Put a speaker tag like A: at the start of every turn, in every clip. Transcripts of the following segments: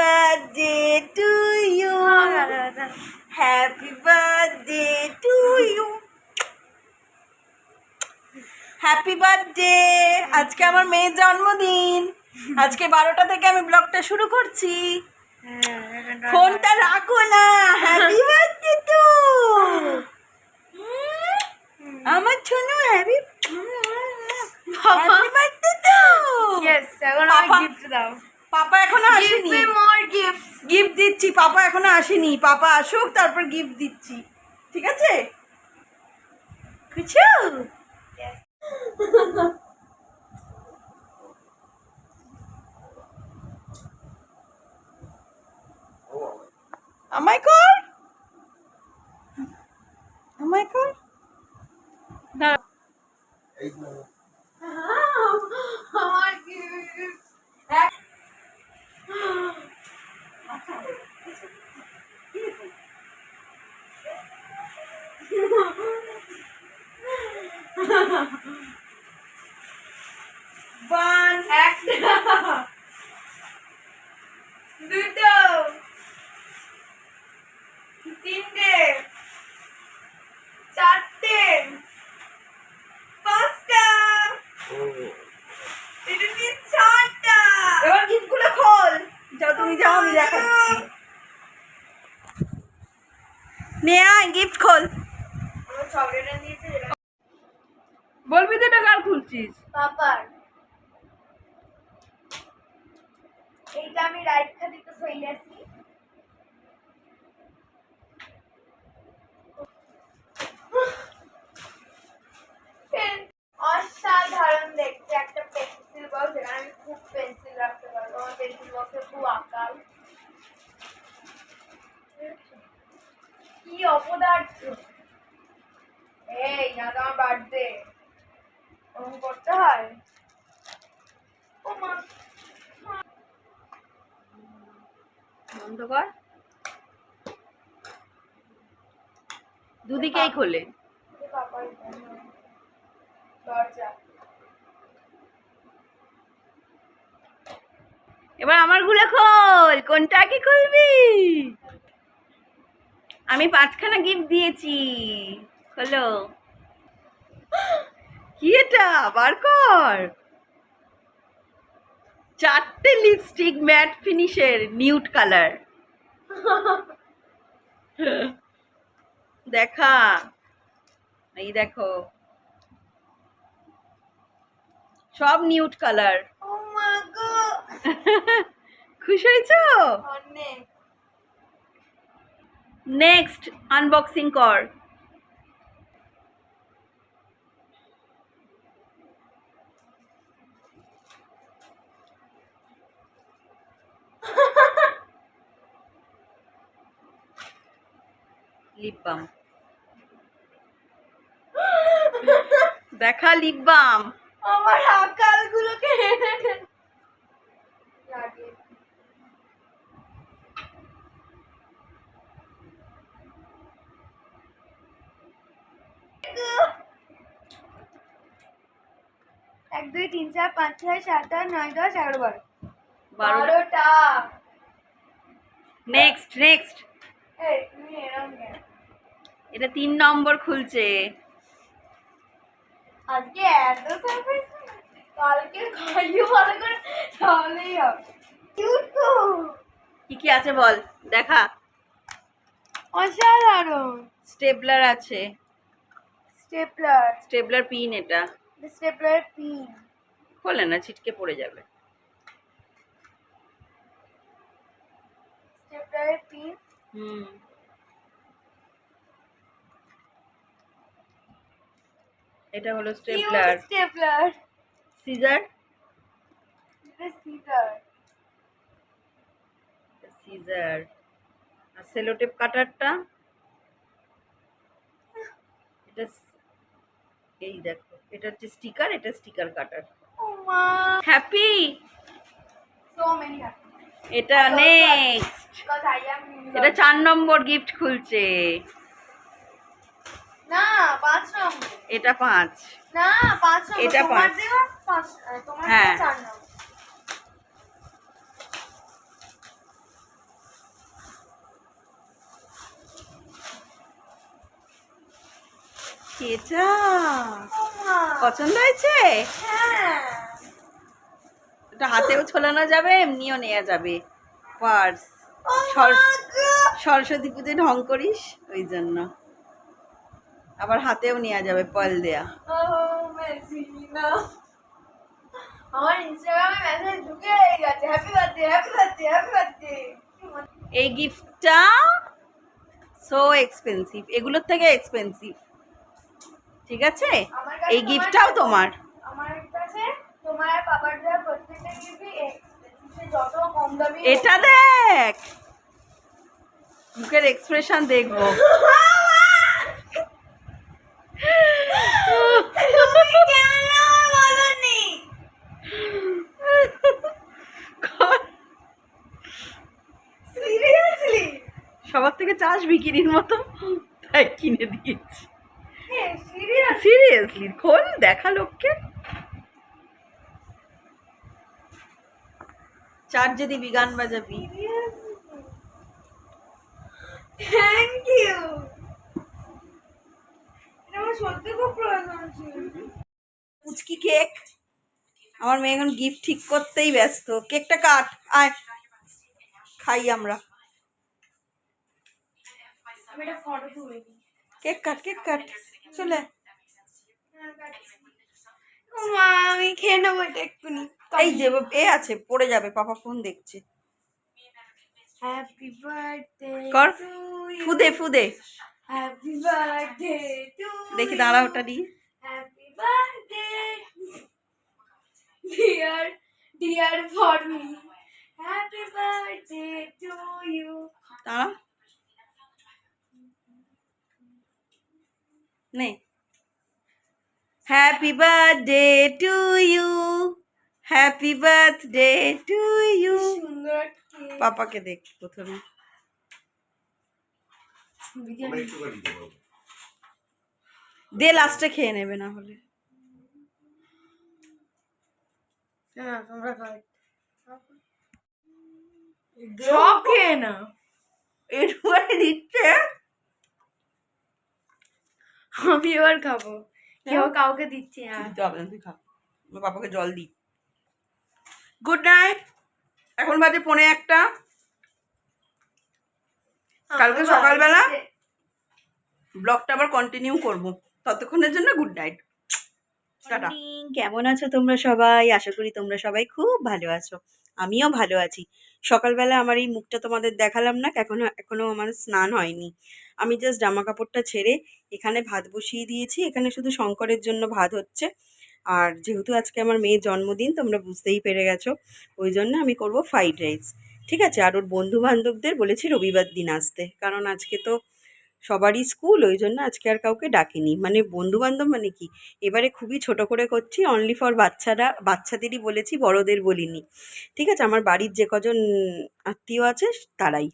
A: birthday to you. Happy birthday to you. Happy birthday. আজকে আমার মেয়ের জন্মদিন। আজকে 12টা থেকে আমি ব্লগটা শুরু করছি। ফোনটা রাখো না। হ্যাপি বার্থডে টু আমার ছোনু। Happy birthday to.
B: ইয়েস, এখন আমি গিফট দাও।
A: পাপা এখনো আসেনি।
B: Give me more gifts.
A: Gift দিচ্ছি, পাপা এখনো আসেনি। পাপা আসুক তারপর গিফট দিচ্ছি, ঠিক আছে? কিছু
B: Yes.
A: আমায় কর, আমায় কর।
B: আমার gift.
A: ওয়ান,
B: একটা, দুটো, তিনটে, চারটে, পাঁচটা, এটা কি ছটা?
A: এবার গিফটগুলো খোল। যাও তুমি যাও, আমি দেখাচ্ছি। নে আয়, গিফট খোল।
B: আমার চকলেট নিয়েছে।
A: বলবি তো এটা কার খুলছিস?
B: পাপার। এইটা আমি রাইট খাদিতে সইলে আছি। অসাধারণ দেখতে একটা পেন্সিল বক্স, যেখানে আমি খুব পেন্সিল রাখতে পারবো। আমার পেন্সিল বক্সে খুব আকাল। কি অপদার্থ! এই না, আমার বার্থডে ওরকম করতে হয়? ও মা,
A: বন্ধ কর। দুদিকেই খোলে।
B: পাপার দরজা।
A: এবার আমার গুলো খোল। কোনটা কি খুলবি? আমি 5খানা গিফট দিয়েছি। খোলো। কি এটা? বার কর। 4টে লিপস্টিক ম্যাট ফিনিশের নিউড কালার। দেখা, এই দেখো, সব নিউড কালার।
B: ও মা গো,
A: খুশি হয়েছো?
B: অনেক।
A: নেক্সট আনবক্সিং কর। লিপ বাম দেখা, লিপ বাম।
B: আমার আকাল গুলোকে লাগে। এক, দুই, তিন, চার, পাঁচ, ছয়, সাত, আট, নয়, 10, 11, 12। 12টা।
A: Next next.
B: এই তুমি এরকম কেন?
A: এটা 3 নম্বর খুলছে।
B: আজকে এত সারপ্রাইজ, কালকে খাইয়ে ভালো করে তাহলেই হবে। কিউট তো।
A: কি কি আছে বল, দেখা।
B: অসাধারণ।
A: স্টেপলার আছে।
B: স্টেপলার।
A: Stapler pin. এটা
B: স্টেপলার পিন।
A: খোলে না, ছিটকে পড়ে যাবে।
B: Stapler pin.
A: হুম, এটা হলো stapler.
B: Stapler.
A: Scissor.
B: Scissor.
A: Scissor আর সেলোটেপ কাটারটা। এটা এই দেখো, এটা হচ্ছে স্টিকার, এটা স্টিকার কাটার।
B: ও মা,
A: হ্যাপি।
B: So many happy.
A: এটা নেক্সট।
B: বিকজ আই অ্যাম
A: এটা 4 নম্বর গিফট খুলছে।
B: না 5 নম্বর।
A: এটা 5।
B: না 5 নম্বর।
A: এটা
B: তোমার
A: 5।
B: দেওয়া 5, তোমার
A: হ্যাঁ।
B: দেওয়া 4 নম্বর।
A: এটা
B: ও মা,
A: পছন্দ হয়েছে?
B: হ্যাঁ।
A: এটা হাতেও ঝোলানো যাবে, এমনিও নেওয়া যাবে পার্স।
B: ও মা
A: সর-
B: গো।
A: সরস্বতী পুজোয় ঢং করিস ওই জন্য। আবার হাতেও নেওয়া যাবে, পয়েল দেয়া।
B: ও মেসি না, আমার ইনস্টাগ্রামে মেসেজ ঢুকে গেছে, happy birthday happy birthday happy birthday.
A: এই গিফটটা সো এক্সপেন্সিভ, এগুলোর থেকে এক্সপেন্সিভ, ঠিক আছে?
B: আমার কাছে
A: এই গিফটটাও তোমার।
B: আমার কাছে তোমার আর বাবার দেওয়া প্রত্যেকটা গিফটই এক্সপেন্সিভ, যত কম দামি হোক।
A: এটা দেখ, মুখের এক্সপ্রেশন দেখবো।
B: তুমি কেন বলনি? সিরিয়াসলি?
A: সবার থেকে চাষ বিক্রির মতো, তাই কিনে দিয়েছি।
B: সিরিয়াস?
A: সিরিয়াসলি খোল, দেখা লোককে। চার যদি বিগান বাজাবি।
B: থ্যাংক ইউ, এটা আমার সত্যি খুব প্রয়োজন ছিল।
A: পুচকি কেক, আমার মেয়ে এখন গিফট ঠিক করতেই ব্যস্ত। কেকটা কাট, আয় খাই আমরা।
B: আমি এটা ফটো তুলে নিই।
A: কেক কাট, কেক কাট, চলে।
B: ও মা, আমি খেয়ে নেবো এটা এক্ষুনি।
A: এই যে এ আছে, পড়ে যাবে, পাপা ফোন দেখছে।
B: হ্যাপি বার্থডে
A: কর,
B: টু
A: ফুদে ফুদে।
B: হ্যাপি বার্থডে টু
A: দেখি দাঁড়া, ওটা নিয়ে।
B: Happy birthday dear dear for me, happy birthday to you.
A: দাঁড়া, নে। Happy birthday to you, happy birthday to you.
B: সুন্দর কেক।
A: পাপাকে দেখ প্রথমে। দে, লাস্টে খেয়ে নেবে না হলে।
B: না তোমরা খাও, সব খেয়ে না।
A: এরপরে দিচ্ছে।
B: আমি এবার খাবো, কেউ কাউকে দিচ্ছি না।
A: তুই খা, আমার পাপাকে জল দি। গুড নাইট, এখন বাজে 1:45। কালকে সকালবেলা ব্লগটা আবার কন্টিনিউ করব, ততক্ষণের জন্য গুড নাইট, টাটা। কেমন আছো তোমরা সবাই? আশা করি তোমরা সবাই খুব ভালো আছো, আমিও ভালো আছি। সকালবেলা আমার এই মুখটা তোমাদের দেখালাম না, এখনো আমার স্নান হয়নি। আমি জাস্ট জামা কাপড়টা ছেড়ে এখানে ভাত বসিয়ে দিয়েছি। এখানে শুধু শঙ্করের জন্য ভাত হচ্ছে, আর যেহেতু আজকে আমার মেয়ের জন্মদিন তোমরা বুঝতেই পেরে গেছো, ওই জন্য আমি করব ফ্রাইড রাইস, ঠিক আছে? আর ওর বন্ধু বান্ধবদের বলেছি রবিবার দিন আসতে, কারণ আজকে তো সবারই স্কুল, ওই জন্য আজকে আর কাউকে ডাকিনি। মানে বন্ধু বান্ধব মানে কি, এবারে খুবই ছোট করে করছি, অনলি ফর বাচ্চাদেরই বলেছি, বড়দের বলিনি, ঠিক আছে? আমার বাড়ির যে কজন আত্মীয় আছে তারাই।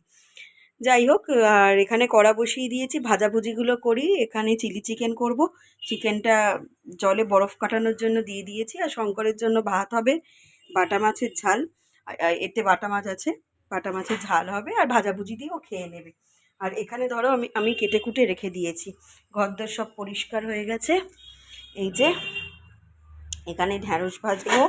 A: যাই হোক, আর এখানে কড়া বসিয়ে দিয়েছি, ভাজাভুজিগুলো করি। এখানে চিলি চিকেন করব, চিকেনটা জলে বরফ কাটানোর জন্য দিয়ে দিয়েছি। আর শঙ্করের জন্য ভাত হবে, বাটা মাছের ঝাল, এতে বাটা মাছ আছে, বাটা মাছের ঝাল হবে, আর ভাজাভুজি দিয়েও খেয়ে নেবে। আর এখানে ধরো আমি কেটে কুটে রেখে দিয়েছি, ঘরদোর সব পরিষ্কার হয়ে গেছে। এই যে এখানে ঢ্যাঁড়স ভাজবো,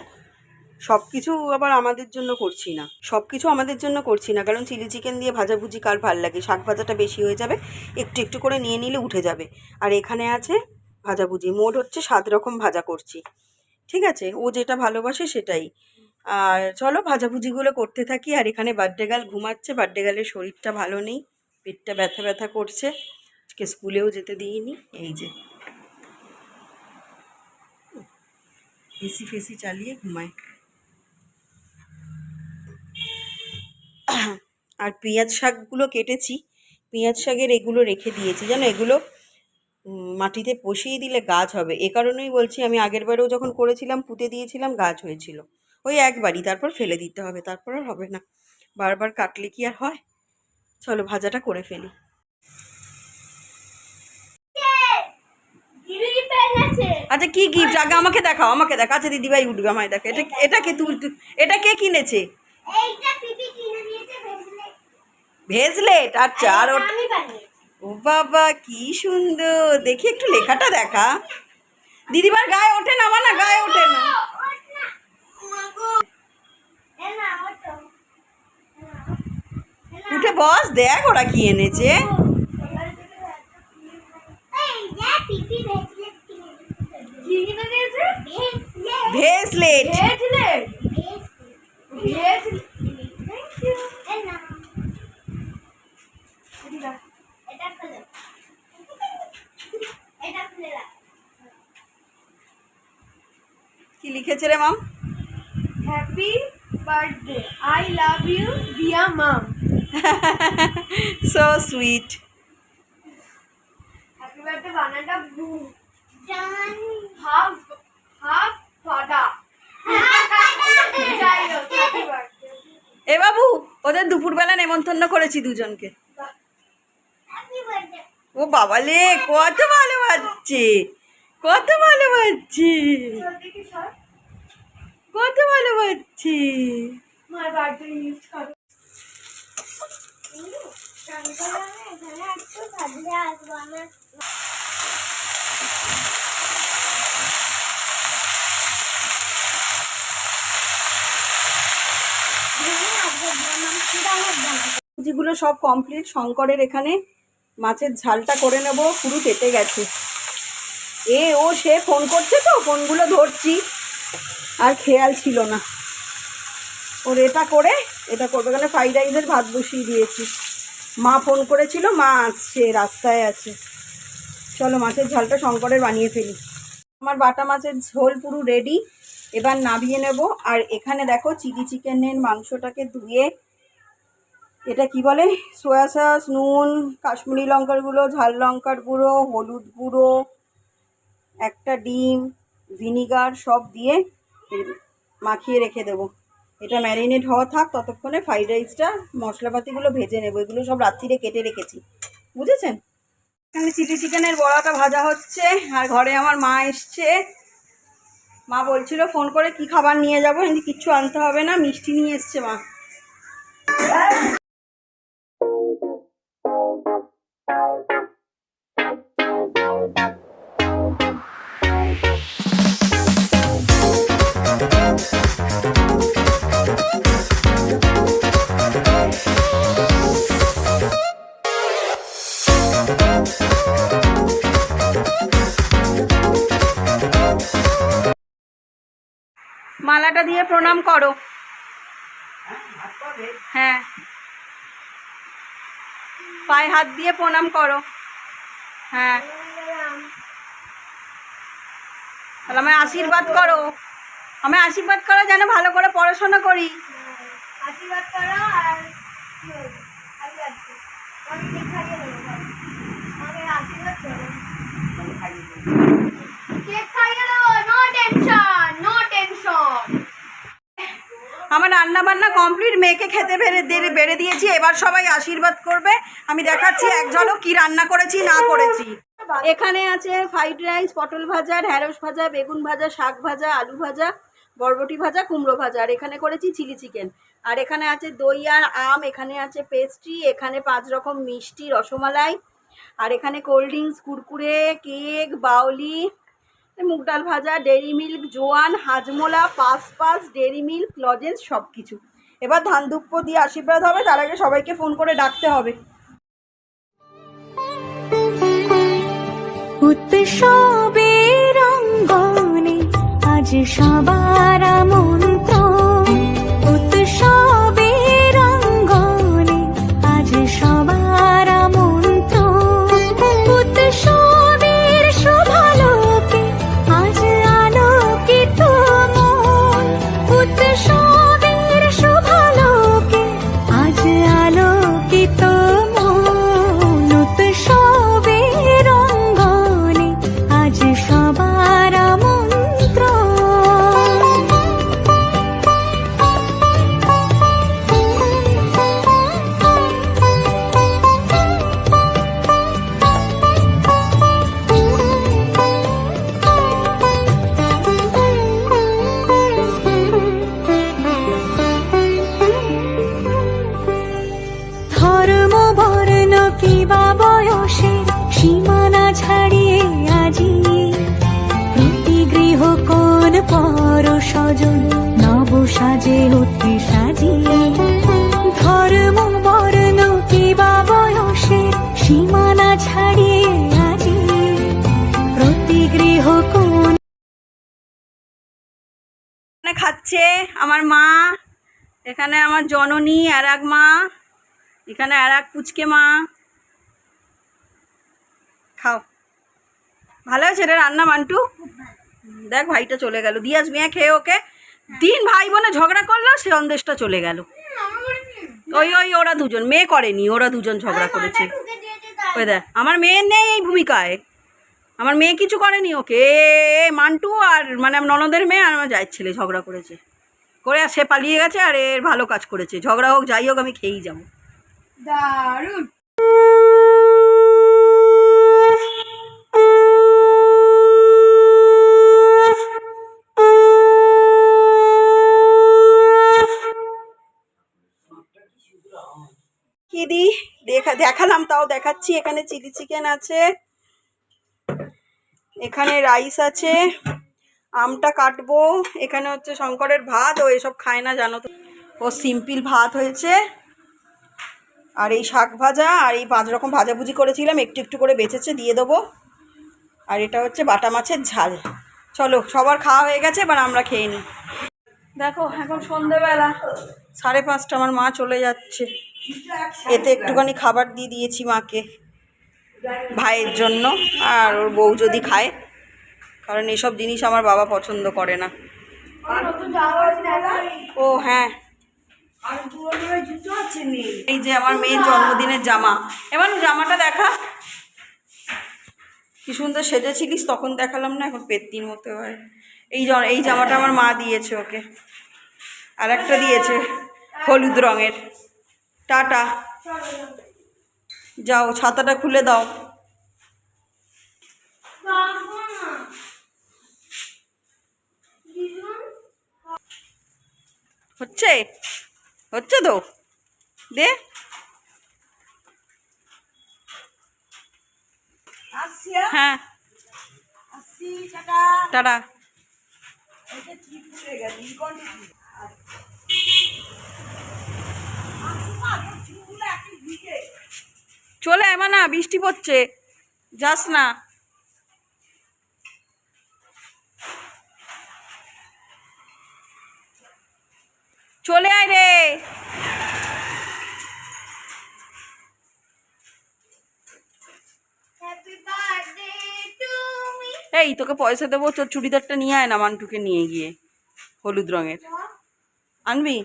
A: সব কিছু আবার আমাদের জন্য করছি না, সব কিছু আমাদের জন্য করছি না, কারণ চিলি চিকেন দিয়ে ভাজাভুজি কার ভাল লাগে, শাক ভাজাটা বেশি হয়ে যাবে, একটু একটু করে নিয়ে নিলে উঠে যাবে। আর এখানে আছে ভাজাভুজি, মোট হচ্ছে 7 রকম ভাজা করছি, ঠিক আছে? ও যেটা ভালোবাসে সেটাই। আর চলো ভাজাভুজিগুলো করতে থাকি। আর এখানে বার্থডে গার্ল ঘুমাচ্ছে, বার্থডে গার্লের শরীরটা ভালো নেই, পেটটা ব্যথা ব্যথা করছে, আজকে স্কুলেও যেতে দিইনি। এই যে এসি ফেসি চালিয়ে ঘুমায়। আর পেঁয়াজ শাকগুলো কেটেছি, পেঁয়াজ শাকের এগুলো রেখে দিয়েছি, জানো এগুলো মাটিতে বসিয়ে দিলে গাছ হবে, এ কারণেই বলছি। আমি আগের বারেও যখন করেছিলাম পুঁতে দিয়েছিলাম, গাছ হয়েছিল ওই একবারই, তারপর ফেলে দিতে হবে, তারপর আর হবে না, বারবার কাটলে কি আর হয়। চলো ভাজাটা করে ফেলি। আচ্ছা কি গিফট আগে আমাকে দেখাও, আমাকে দেখা। আচ্ছা দিদিভাই উঠবে, আমায় দেখা। এটা কে এটা কে কিনেছে?
B: এইটা পিপি কিনে দিয়েছে ভেজলেট।
A: ভেজলেট, আচ্ছা। আর
B: আমি বানিয়েছি।
A: ও বাবা কি সুন্দর, দেখি একটু লেখাটা দেখা। দিদিবার গায়ে ওঠে না, না গায়ে ওঠে না। উঠে বস, দেখ ওরা কি এনেছে। ভেসলেট। কি লিখেছে রে mum?
B: Happy birthday, I love you dear mom.
A: So sweet.
B: Happy birthday বানানটা হাফ হাফ ফাটা। যাই হোক, হ্যাপি বার্থডে।
A: এ বাবু, ওদের দুপুরবেলা নেমন্তন্ন করেছি দুজনকে। ও বাবালে, কত ভালো বাজছে, কত ভালো বাজছে, কত ভালো বাজছে।
B: মার বার্থডে ইউজ করো।
A: যেগুলো সব কমপ্লিট। শঙ্করের এখানে মাছের ঝালটা করে নেব, পুরো কেটে গেছে। সে ফোন করছে তো, ফোনগুলো ধরছি আর খেয়াল ছিল না ওর। এটা করবে, কেন ফ্রাইড রাইসের ভাত বসিয়ে দিয়েছি। মা ফোন করেছিল, মা আসছে, রাস্তায় আছে। চলো মাছের ঝালটা শঙ্করের বানিয়ে ফেলি। আমার বাটা মাছের ঝোল পুরো রেডি, এবার নামিয়ে নেব। আর এখানে দেখো চিলি চিকেনের মাংসটাকে ধুয়ে, এটা কি বলে, সোয়া সস, নুন, কাশ্মীরি লঙ্কার গুঁড়ো, ঝাল লঙ্কার গুঁড়ো, হলুদ গুঁড়ো, একটা ডিম, ভিনিগার সব দিয়ে মাখিয়ে রেখে দেবো। এটা ম্যারিনেট হওয়া থাক, ততক্ষণে ফ্রাইড রাইসটা মশলাপাতিগুলো ভেজে নেবো। এগুলো সব রাত্রিরে কেটে রেখেছি, বুঝেছেন। এখানে চিলি চিকেনের বড়াটা ভাজা হচ্ছে। আর ঘরে আমার মা এসছে। মা বলছিল ফোন করে কি খাবার নিয়ে যাবো, কিন্তু কিচ্ছু আনতে হবে না, মিষ্টি নিয়ে এসছে মা। মালাটা দিয়ে প্রণাম করো। হ্যাঁ, পায়ে হাত দিয়ে প্রণাম করো। হ্যাঁ, তাহলে আমায় আশীর্বাদ করো, আমায় আশীর্বাদ করো যেন ভালো করে পড়াশোনা করি।
B: আশীর্বাদ করো। আর আশীর্বাদ করো, কেক খাইয়ে দেবো, নো টেনশন, নো টেনশন।
A: আমার রান্না বান্না কমপ্লিট, মেয়েকে খেতে বেড়ে দিয়েছি। এবার সবাই আশীর্বাদ করবে। আমি দেখাচ্ছি এক ঝলক কি রান্না করেছি না করেছি। এখানে আছে ফ্রাইড রাইস, পটল ভাজা, ঢ্যাঁড়স ভাজা, বেগুন ভাজা, শাক ভাজা, আলু ভাজা, বরবটি ভাজা, কুমড়ো ভাজা। আর এখানে করেছি চিলি চিকেন। আর এখানে আছে দই আর আম, এখানে আছে পেস্ট্রি, এখানে 5 রকম মিষ্টি, রসমালাই, আর এখানে কোল্ড ড্রিঙ্কস, কুরকুরে, কেক, বাউলি, মুগ ডাল ভাজা, ডেরি মিল্ক, জোয়ান, Hajmola, pass, dairy milk, lozenges, সব কিছু। এবার ধান ধূপ দিয়ে আশীর্বাদ হবে, তার আগে সবাইকে ফোন করে ডাকতে হবে।
C: উৎসবের অঙ্গনে আজ সবার আমন্ত্রণ, উৎসবের অঙ্গনে আজ সবার আমন্ত্রণ, উৎসবের শোভালোকে আজ আলোকিত মন, উৎসবের শোভালোকে আজ আলোকিত মন, উৎসবের অঙ্গনে আজ সবার আমন্ত্রণ।
A: খাচ্ছে আমার মা, এখানে আমার জননী আর এক মা, এখানে আর এক পুচকে মা। খাও, ভালো হয়েছে রে রান্না মান্টু। দেখ ভাইটা চলে গেল, দিয়াজ মিয়া খেয়ে ওকে তিন ভাই বোনে ঝগড়া করলো, সে অন্দেশটা চলে গেল। ওই ওই ওরা দুজন, মেয়ে করেনি, ওরা দুজন ঝগড়া করেছে। ওই দেখ আমার মেয়ের নেই এই ভূমিকায়, আমার মেয়ে কিছু করেনি ওকে। মান্টু আর মানে ননদের মেয়ে আর আমার জায়ের ছেলে ঝগড়া করেছে, করে আর সে পালিয়ে গেছে, আর এর ভালো কাজ করেছে। ঝগড়া হোক যাই হোক আমি খেয়েই যাবো।
B: দারুণ।
A: কি দি দেখালাম, তাও দেখাচ্ছি। এখানে চিলি চিকেন আছে, এখানে রাইস আছে, আমটা কাটবো। এখানে হচ্ছে শঙ্করের ভাত, ও এসব খায় না জানো তো, ও সিম্পল ভাত হয়েছে। আর এই শাক ভাজা, আর এই 5 রকম ভাজাভুজি করেছিলাম, একটু একটু করে বেঁচেছে, দিয়ে দেবো। আর এটা হচ্ছে বাটা মাছের ঝাল। চলো, সবার খাওয়া হয়ে গেছে, এবার আমরা খেয়ে নিই। দেখো এখন সন্ধেবেলা 5:30, আমার মা চলে যাচ্ছে। এতে একটুখানি খাবার দিয়ে দিয়েছি মাকে, ভাইয়ের জন্য, আর ওর বউ যদি খায়, কারণ এসব জিনিস আমার বাবা পছন্দ করে না। ও হ্যাঁ, এই যে আমার মেয়ের জন্মদিনের জামা। এবার জামাটা দেখা, কি সুন্দর সেজেছিলিস, তখন দেখালাম না, এখন পেত্তির মতো হয়। এই জামাটা আমার মা দিয়েছে ওকে, আর একটা দিয়েছে হলুদ রঙের। টাটা, যাও ছাতাটা খুলে দাও। হচ্ছে হচ্ছে তো, দে। হ্যাঁ টাটা। চলে আয় না, বৃষ্টি পড়ছে, যাস না। চলে আয় রে। এই তোকে পয়সা দেবো, তোর চুড়িদারটা নিয়ে আয় না, মান্টুকে নিয়ে গিয়ে হলুদ রঙের আনবি।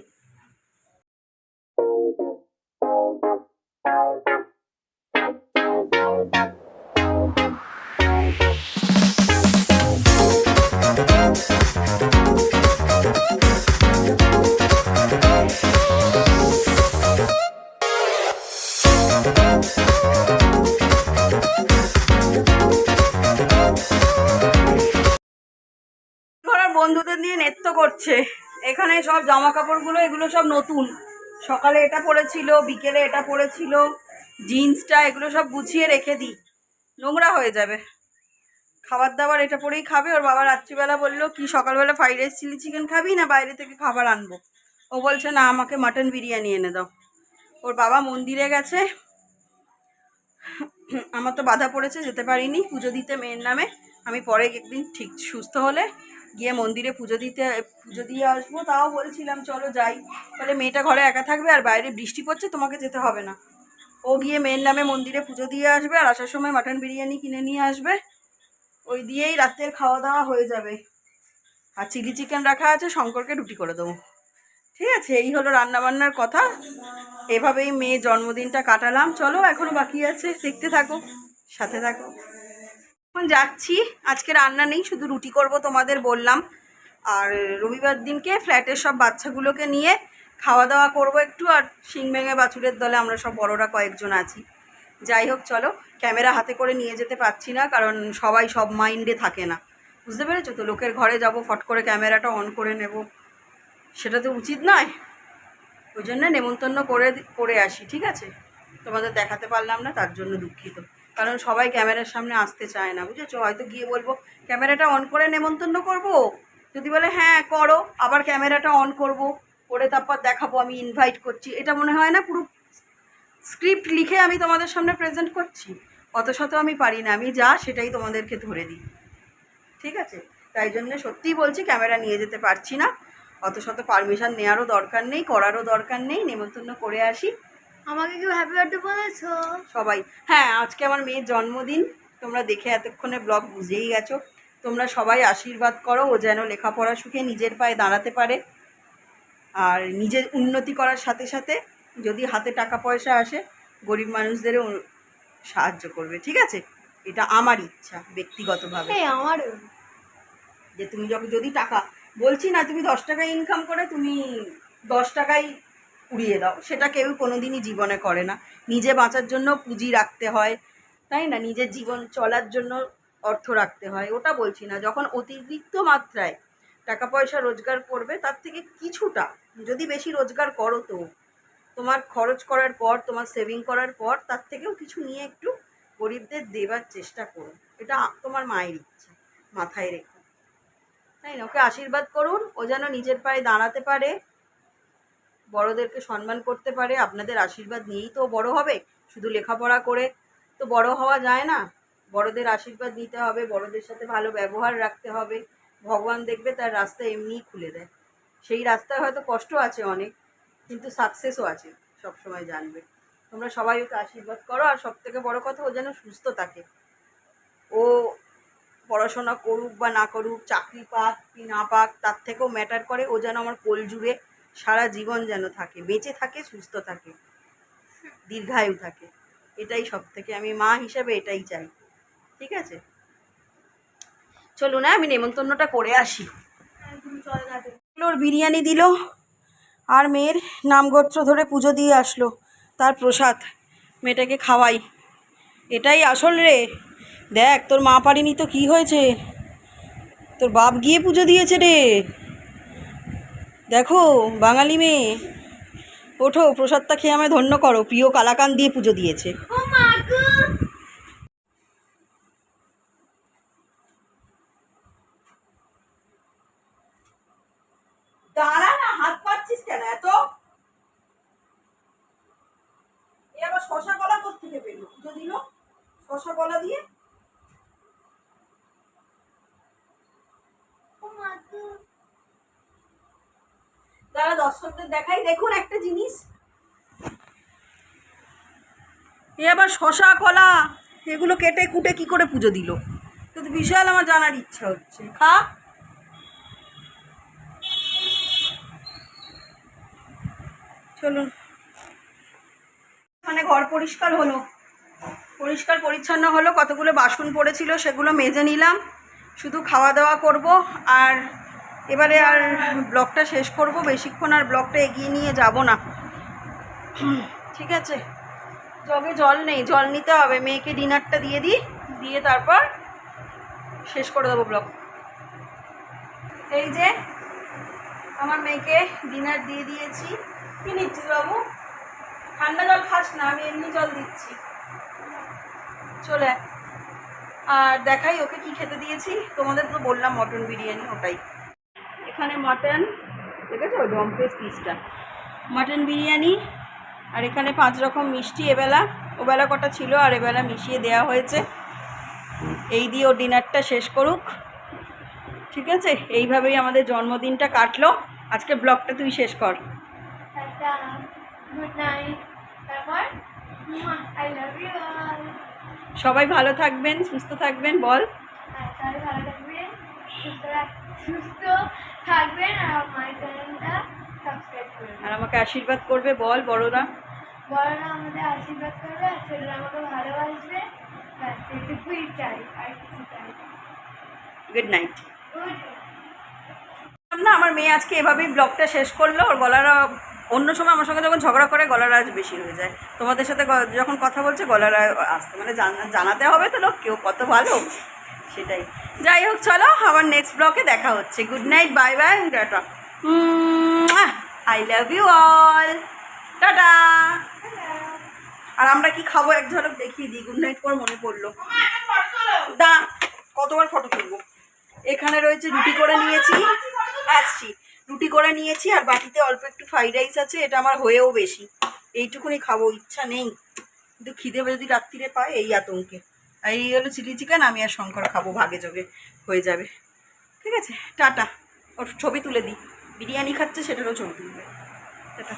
A: বন্ধুদের নিয়ে নৃত্য করছে এখানে, সব জামা কাপড়গুলো এগুলো সব নতুন। সকালে এটা পরেছিল, বিকেলে এটা পরেছিল, জিন্সটা, এগুলো সব গুছিয়ে রেখে দিই, নোংরা হয়ে যাবে। খাবার দাবার এটা পরেই খাবে। ওর বাবা রাত্রিবেলা বললো কি সকালবেলা ফ্রাইড রাইস চিলি চিকেন খাবি না বাইরে থেকে খাবার আনবো। ও বলছে না, আমাকে মাটন বিরিয়ানি এনে দাও। ওর বাবা মন্দিরে গেছে, আমার তো বাধা পড়েছে, যেতে পারিনি পুজো দিতে মেয়ের নামে। আমি পরে একদিন ঠিক সুস্থ হলে গিয়ে মন্দিরে পুজো দিয়ে আসবো। তাও বলছিলাম চলো যাই, তাহলে মেয়েটা ঘরে একা থাকবে, আর বাইরে বৃষ্টি পড়ছে, তোমাকে যেতে হবে না। ও গিয়ে মেয়ের নামে মন্দিরে পুজো দিয়ে আসবে, আর আসার সময় মাটন বিরিয়ানি কিনে নিয়ে আসবে। ওই দিয়েই রাতের খাওয়া দাওয়া হয়ে যাবে। আর চিলি চিকেন রাখা আছে, শঙ্করকে রুটি করে দেবো। ঠিক আছে, এই হলো রান্নাবান্নার কথা। এভাবেই মেয়ের জন্মদিনটা কাটালাম। চলো, এখনও বাকি আছে, দেখতে থাকো, সাথে থাকো। এখন যাচ্ছি, আজকে রান্না নেই, শুধু রুটি করব তোমাদের বললাম। আর রবিবার দিনকে ফ্ল্যাটের সব বাচ্চাগুলোকে নিয়ে খাওয়া দাওয়া করব একটু। আর শিংভেঙে বাছুরের দলে আমরা সব বড়রা কয়েকজন আছি। যাই হোক চলো, ক্যামেরা হাতে করে নিয়ে যেতে পারছি না, কারণ সবাই সব মাইন্ডে থাকে না, বুঝতে পেরেছো তো। লোকের ঘরে যাব, ফট করে ক্যামেরাটা অন করে নেব, সেটা তো উচিত নয়। ওই জন্য নেমন্তন্ন করে আসি, ঠিক আছে। তোমাদের দেখাতে পারলাম না, তার জন্য দুঃখিত। কারণ সবাই ক্যামেরার সামনে আসতে চায় না, বুঝেছো। হয়তো গিয়ে বলবো ক্যামেরাটা অন করে নেমন্তন্ন করব, যদি বলে হ্যাঁ করো, আবার ক্যামেরাটা অন করব, করে তারপর দেখাবো আমি ইনভাইট করছি। এটা মনে হয় না পুরো স্ক্রিপ্ট লিখে আমি তোমাদের সামনে প্রেজেন্ট করছি। অত শত আমি পারি না, আমি যা সেটাই তোমাদেরকে ধরে দিই, ঠিক আছে। তাই জন্য সত্যিই বলছি ক্যামেরা নিয়ে যেতে পারছি না, অত শত পারমিশন নেওয়ারও দরকার নেই, করারও দরকার নেই, নেমন্তন্ন করে আসি।
B: আমাকে কেউ হ্যাপি বার্থডে বলেছো?
A: সবাই, হ্যাঁ আজকে আমার মেয়ের জন্মদিন, তোমরা দেখে এতক্ষণে ব্লগ বুঝেই গেছো। তোমরা সবাই আশীর্বাদ করো ও যেন লেখাপড়া শিখে নিজের পায়ে দাঁড়াতে পারে, আর নিজের উন্নতি করার সাথে সাথে যদি হাতে টাকা পয়সা আসে গরিব মানুষদেরও সাহায্য করবে, ঠিক আছে? এটা আমার ইচ্ছা ব্যক্তিগতভাবে,
B: আমারও।
A: যে তুমি যদি টাকা, বলছি না তুমি 10 টাকা ইনকাম করে তুমি 10 টাকাই উড়িয়ে দাও, সেটা কেউ কোনোদিনই জীবনে করে না। নিজে বাঁচার জন্য পুঁজি রাখতে হয়, তাই না? নিজের জীবন চলার জন্য অর্থ রাখতে হয়, ওটা বলছি না। যখন অতিরিক্ত মাত্রায় টাকা পয়সা রোজগার করবে তার থেকে কিছুটা, যদি বেশি রোজগার করো তো তোমার খরচ করার পর, তোমার সেভিং করার পর তার থেকেও কিছু নিয়ে একটু গরিবদের দেবার চেষ্টা করো, এটা তোমার মায়ের ইচ্ছা, মাথায় রেখো, তাই না? ওকে আশীর্বাদ করুন, ও যেন নিজের পায়ে দাঁড়াতে পারে, বড়োদেরকে সম্মান করতে পারে। আপনাদের আশীর্বাদ নিয়েই তো বড় হবে, শুধু লেখাপড়া করে তো বড় হওয়া যায় না। বড়দের আশীর্বাদ নিতে হবে, বড়দের সাথে ভালো ব্যবহার রাখতে হবে, ভগবান দেখবে তার রাস্তা এমনিই খুলে দেয়। সেই রাস্তায় হয়তো কষ্ট আছে অনেক, কিন্তু সাকসেসও আছে, সবসময় জানবে। তোমরা সবাই ওকে আশীর্বাদ করো, আর সব থেকে বড়ো কথা ও যেন সুস্থ থাকে। ও পড়াশোনা করুক বা না করুক, চাকরি পাক কি না পাক, তার থেকেও ম্যাটার করে ও যেন আমার কোল জুড়ে সারা জীবন যেন থাকে, বেঁচে থাকে, সুস্থ থাকে, দীর্ঘায়ু থাকে। এটাই সব থেকে আমি মা হিসাবে এটাই চাই, ঠিক আছে? চলুন না, আমি নেমন্তন্নটা করে আসি। ওর বিরিয়ানি দিল আর মেয়ের নামগোত্র ধরে পুজো দিয়ে আসলো, তার প্রসাদ মেয়েটাকে খাওয়াই, এটাই আসল রে। দেখ তোর মা পারিনি তো কি হয়েছে, তোর বাপ গিয়ে পুজো দিয়েছে রে। দেখো বাঙালি মেয়ে, ওঠো প্রসাদটা খেয়ে আমায় ধন্য করো, প্রিয় কালাকান দিয়ে পুজো দিয়েছে।
B: ও মা গো,
A: দাঁড়া না, হাত পাচ্ছিস কেন এত? এ আবার শশা কলা কোত্থেকে পেলো, পুজো দিল শশা কলা দিয়ে?
B: ও মা গো।
A: দাঁড়া দর্শকদের দেখাই, দেখুন একটা জিনিস, এ আবার শশা কলা এগুলো কেটে কুটে কি করে পুজো দিল, তো বিশাল আমার জানার ইচ্ছা হচ্ছে। খা। চলুন, মানে ঘর পরিষ্কার হলো, পরিষ্কার পরিচ্ছন্ন হলো, কতগুলো বাসন পড়েছিল সেগুলো মেজে নিলাম, শুধু খাওয়া দাওয়া করব আর এবারে আর ব্লগটা শেষ করব, বেশিক্ষণ আর ব্লগটা এগিয়ে নিয়ে যাব না, ঠিক আছে? জগে জল নেই, জল নিতে হবে, মেয়েকে ডিনারটা দিয়ে দিই, দিয়ে তারপর শেষ করে দেবো ব্লগ। এই যে আমার মেয়েকে ডিনার দিয়ে দিয়েছি। কি নিচ্ছিস বাবু? ঠান্ডা জল খাস না, আমি এমনি জল দিচ্ছি, চলে। আর দেখাই ওকে কি খেতে দিয়েছি, তোমাদের তো বললাম মটন বিরিয়ানি, ওটাই। এখানে মটন, দেখেছো ডম্পেস পিসটা, মটন বিরিয়ানি, আর এখানে 5 রকম মিষ্টি, এবেলা ওবেলা কটা ছিল আর এবেলা মিশিয়ে দেওয়া হয়েছে। এই দিয়ে ও ডিনারটা শেষ করুক, ঠিক আছে? এইভাবেই আমাদের জন্মদিনটা কাটলো। আজকে ব্লগটা তুই শেষ কর।
B: টাটা, গুড নাইট, তারপর আই লাভ ইউ অল।
A: সবাই ভালো থাকবেন, সুস্থ থাকবেন, বল।
B: সবাই ভালো থাকবেন, সুস্থ থাকবেন, আর আমার চ্যানেলটা সাবস্ক্রাইব করবেন,
A: আর আমাকে আশীর্বাদ করবে, বল বড়রা।
B: বড়রা আমাদের আশীর্বাদ করবে, আর ছেলেরা আমাকে ভালোবাসবে, ব্যাস এটুকুই চাই, আর কিছু চাই না।
A: Good night.
B: গুড
A: না, আমার মেয়ে আজকে এভাবেই ব্লগটা শেষ করলো। ওর গলার, অন্য সময় আমার সঙ্গে যখন ঝগড়া করে গলার আওয়াজ বেশি হয়ে যায়, তোমাদের সাথে যখন কথা বলছে গলার আসতে, মানে জানাতে হবে তো লোক কেউ কত ভালো, সেটাই। যাই হোক, চলো আবার নেক্সট ব্লগে দেখা হচ্ছে। Good night, bye bye, tata, I love you all, tata. আর আমরা কি খাবো এক ঝলক দেখিয়ে দিই, গুড নাইট পর মনে পড়লো। দা কতবার ফটো তুলবো। এখানে রয়েছে রুটি করে নিয়েছি, আসছি, রুটি করে নিয়েছি, আর বাটিতে অল্প একটু ফ্রাইড রাইস আছে, এটা আমার হয়েও বেশি, এইটুকুনি খাবো, ইচ্ছা নেই, কিন্তু খিদে যদি রাত্রিরে পায় এই আতঙ্কে। আর এই হলো চিলি চিকেন, আমি আর শঙ্কর খাবো, ভাগে যোগে হয়ে যাবে। ঠিক আছে, টাটা। ওর ছবি তুলে দিই, বিরিয়ানি খাচ্ছে সেটারও ছবি তুলবে। টাটা।